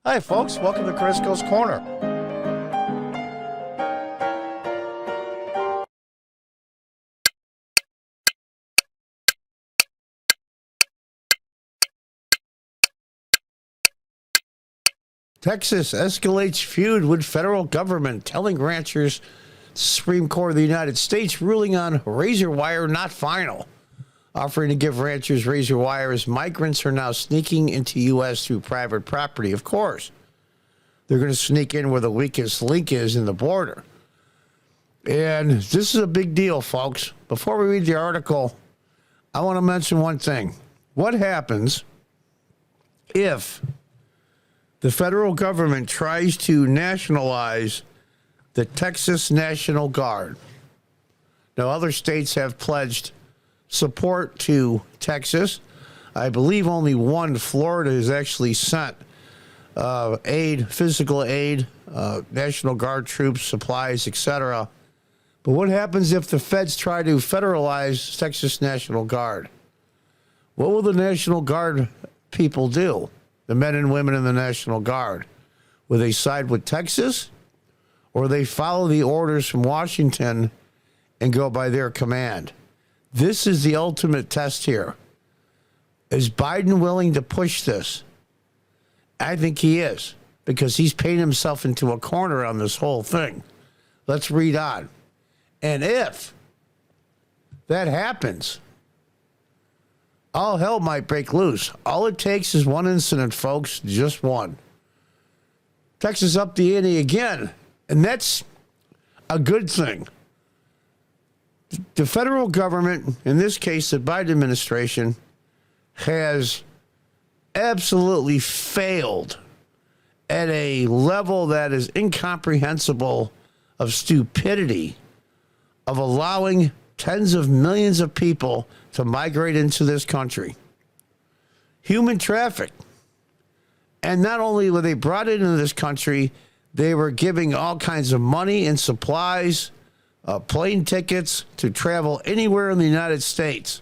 Hi, folks. Welcome to Crisco's Corner. Texas escalates feud with federal government, telling ranchers Supreme Court of the United States ruling on razor wire not final. Offering to give ranchers razor wire as migrants are now sneaking into U.S. through private property, of course. They're going to sneak in where the weakest link is in the border. And this is a big deal, folks. Before we read the article, I want to mention one thing. What happens if the federal government tries to nationalize the Texas National Guard? Now, other states have pledged support to Texas. I believe only one, Florida, has actually sent aid, physical aid, National Guard troops, supplies, etc. But what happens if the feds try to federalize Texas National Guard? What will the National Guard people do? The men and women in the National Guard? Will they side with Texas, or they follow the orders from Washington and go by their command? This is the ultimate test here. Is Biden willing to push this? I think he is, because he's painted himself into a corner on this whole thing. Let's read on. And if that happens, all hell might break loose. All it takes is one incident, folks, just one. Texas up the ante again, and that's a good thing. The federal government, in this case the Biden administration, has absolutely failed at a level that is incomprehensible of stupidity, of allowing tens of millions of people to migrate into this country. Human traffic. And not only were they brought into this country, they were giving all kinds of money and supplies, plane tickets to travel anywhere in the United States.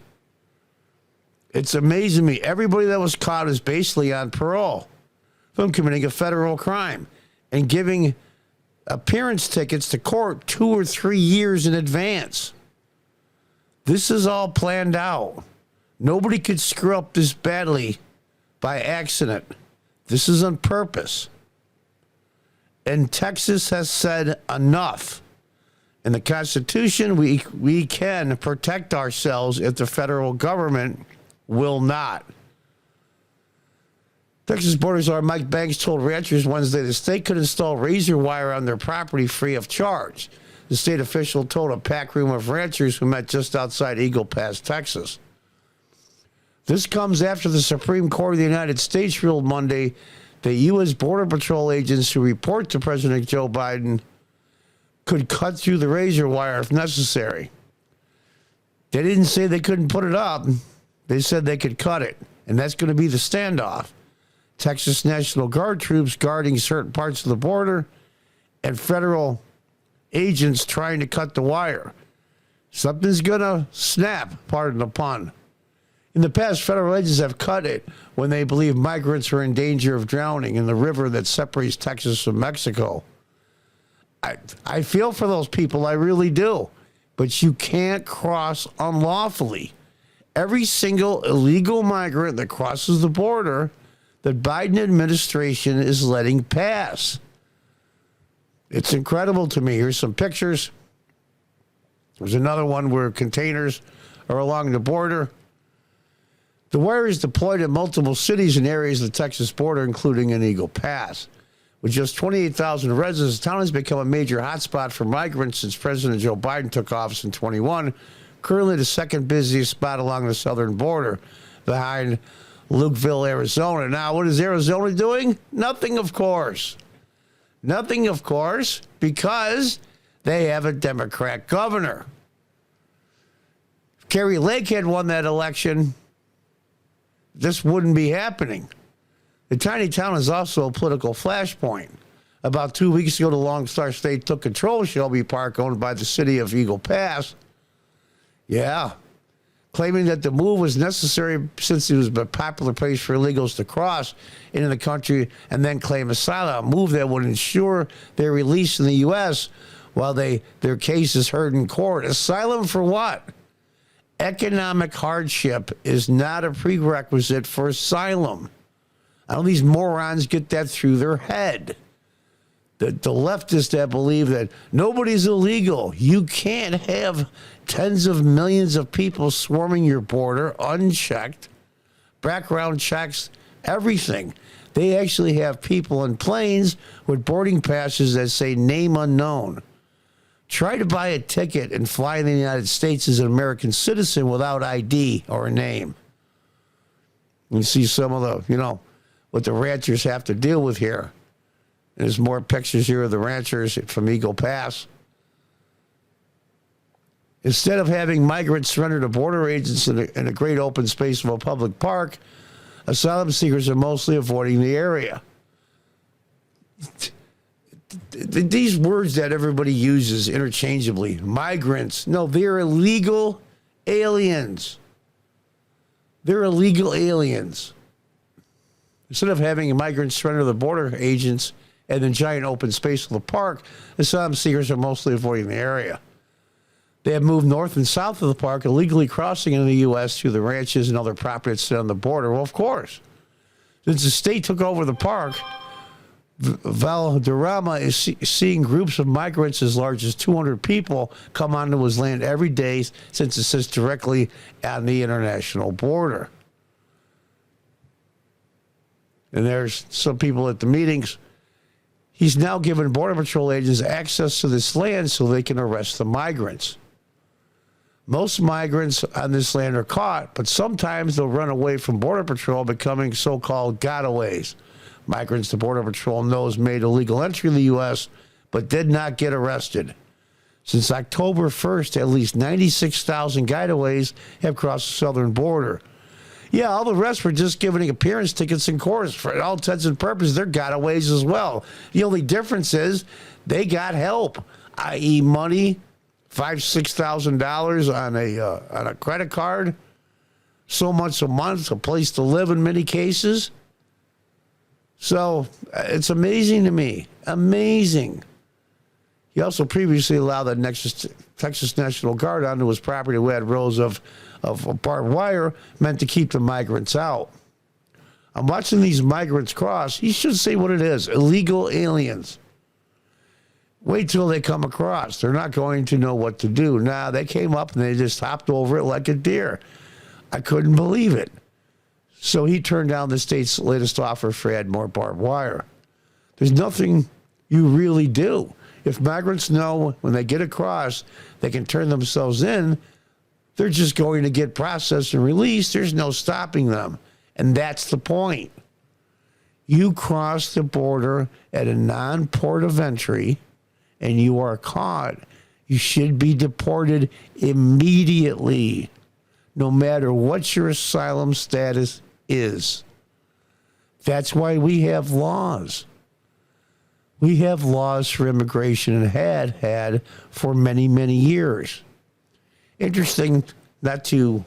It's amazing to me. Everybody that was caught is basically on parole from committing a federal crime and giving appearance tickets to court 2 or 3 years in advance. This is all planned out. Nobody could screw up this badly by accident. This is on purpose. And Texas has said enough. In the Constitution, we can protect ourselves if the federal government will not. Texas Border Czar Mike Banks told ranchers Wednesday the state could install razor wire on their property free of charge. The state official told a packed room of ranchers who met just outside Eagle Pass, Texas. This comes after the Supreme Court of the United States ruled Monday that U.S. Border Patrol agents who report to President Joe Biden could cut through the razor wire if necessary. They didn't say they couldn't put it up. They said they could cut it, and that's going to be the standoff. Texas National Guard troops guarding certain parts of the border and federal agents trying to cut the wire. Something's going to snap, pardon the pun. In the past, federal agents have cut it when they believe migrants are in danger of drowning in the river that separates Texas from Mexico. I feel for those people, I really do. But you can't cross unlawfully. Every single illegal migrant that crosses the border, the Biden administration is letting pass. It's incredible to me. Here's some pictures. There's another one where containers are along the border. The wire is deployed in multiple cities and areas of the Texas border, including in Eagle Pass. With just 28,000 residents, the town has become a major hotspot for migrants since President Joe Biden took office in 2021. Currently the second busiest spot along the southern border, behind Lukeville, Arizona. Now, what is Arizona doing? Nothing, of course. Nothing, of course, because they have a Democrat governor. If Kerry Lake had won that election, this wouldn't be happening. The tiny town is also a political flashpoint. About 2 weeks ago, the Lone Star State took control of Shelby Park, owned by the city of Eagle Pass. Yeah. claiming that the move was necessary since it was a popular place for illegals to cross into the country and then claim asylum, a move that would ensure their release in the U.S. while their case is heard in court. Asylum for what? Economic hardship is not a prerequisite for asylum. I know these morons get that through their head. The leftists that believe that nobody's illegal. You can't have tens of millions of people swarming your border unchecked, background checks, everything. They actually have people in planes with boarding passes that say name unknown. Try to buy a ticket and fly in the United States as an American citizen without ID or a name. You see some of the, what the ranchers have to deal with here. There's more pictures here of the ranchers from Eagle Pass. Instead of having migrants surrender to border agents in a great open space of a public park, asylum seekers are mostly avoiding the area. These words that everybody uses interchangeably, migrants, no, they're illegal aliens. They're illegal aliens. Instead of having migrants surrender to the border agents and the giant open space of the park, asylum seekers are mostly avoiding the area. They have moved north and south of the park, illegally crossing into the U.S. through the ranches and other property that sit on the border. Well, of course. Since the state took over the park, Valderrama is seeing groups of migrants as large as 200 people come onto his land every day since it sits directly on the international border. And there's some people at the meetings. He's now given Border Patrol agents access to this land so they can arrest the migrants. Most migrants on this land are caught, but sometimes they'll run away from Border Patrol, becoming so-called gotaways. Migrants the Border Patrol knows made illegal entry in the U.S., but did not get arrested. Since October 1st, at least 96,000 gotaways have crossed the southern border. Yeah, all the rest were just giving appearance tickets in course. For all intents and purposes, they're gotaways as well. The only difference is they got help, i.e. money, $5,000-$6,000 on a credit card, so much a month, a place to live in many cases. So it's amazing to me. Amazing. He also previously allowed the Texas National Guard onto his property who had rows of barbed wire meant to keep the migrants out. I'm watching these migrants cross. He should say what it is, illegal aliens. Wait till they come across. They're not going to know what to do. Nah, they came up and they just hopped over it like a deer. I couldn't believe it. So he turned down the state's latest offer for add more barbed wire. There's nothing you really do. If migrants know when they get across, they can turn themselves in, they're just going to get processed and released. There's no stopping them. And that's the point. You cross the border at a non-port of entry and you are caught, you should be deported immediately, no matter what your asylum status is. That's why we have laws. We have laws for immigration and had for many, many years. Interesting, not to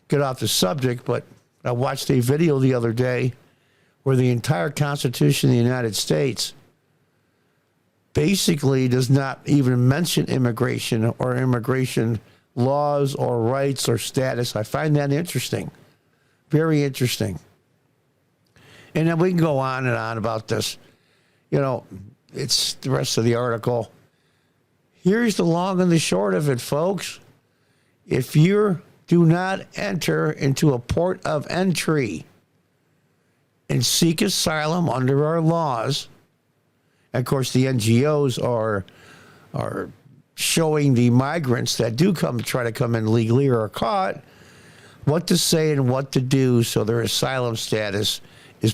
get off the subject, but I watched a video the other day where the entire Constitution of the United States basically does not even mention immigration or immigration laws or rights or status. I find that interesting. Very interesting. And then we can go on and on about this. It's the rest of the article. Here's the long and the short of it, folks. If you do not enter into a port of entry and seek asylum under our laws, of course, the NGOs are showing the migrants that do try to come in legally or are caught what to say and what to do so their asylum status is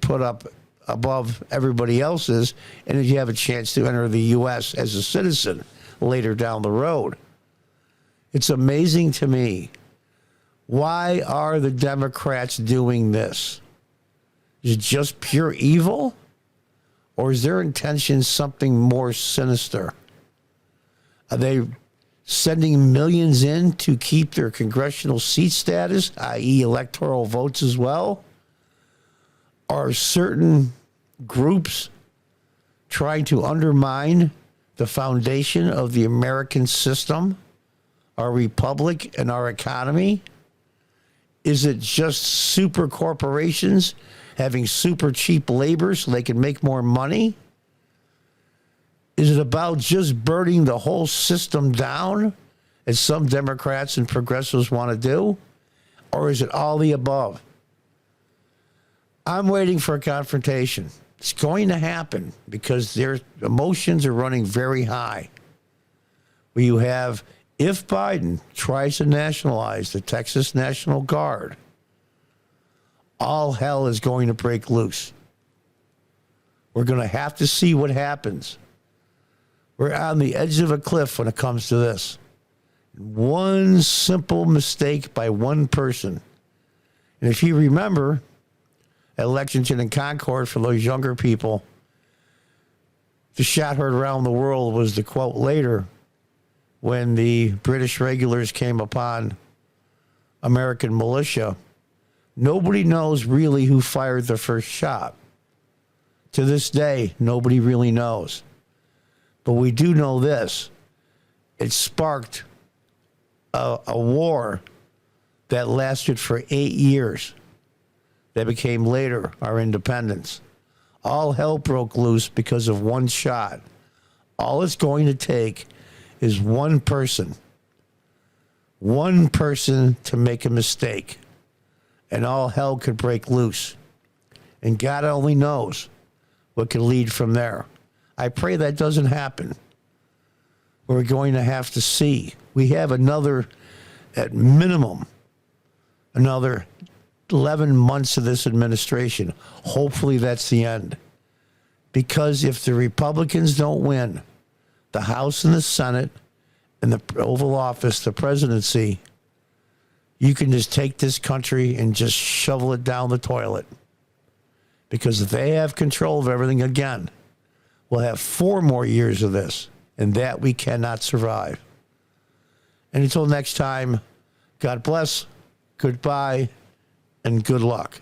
put up above everybody else's, and that you have a chance to enter the U.S. as a citizen later down the road. It's amazing to me. Why are the Democrats doing this? Is it just pure evil? Or is their intention something more sinister? Are they sending millions in to keep their congressional seat status, i.e. electoral votes as well? Are certain groups trying to undermine the foundation of the American system, our republic, and our economy? Is it just super corporations having super cheap labor so they can make more money? Is it about just burning the whole system down, as some Democrats and progressives want to do? Or is it all the above? I'm waiting for a confrontation. It's going to happen because their emotions are running very high. Where you have, if Biden tries to nationalize the Texas National Guard, all hell is going to break loose. We're going to have to see what happens. We're on the edge of a cliff when it comes to this. One simple mistake by one person. And if you remember, at Lexington and Concord, for those younger people, the shot heard around the world was the quote later when the British regulars came upon American militia. Nobody knows really who fired the first shot. To this day, nobody really knows. But we do know this. It sparked a war that lasted for 8 years. That became later our independence. All hell broke loose because of one shot. All it's going to take is one person to make a mistake, and all hell could break loose. And God only knows what could lead from there. I pray that doesn't happen. We're going to have to see. We have another, at minimum, another 11 months of this administration. Hopefully that's the end. Because if the Republicans don't win the House and the Senate and the Oval Office, the presidency, you can just take this country and just shovel it down the toilet. Because if they have control of everything again, we'll have 4 more years of this, and that we cannot survive. And until next time, God bless, goodbye, and good luck.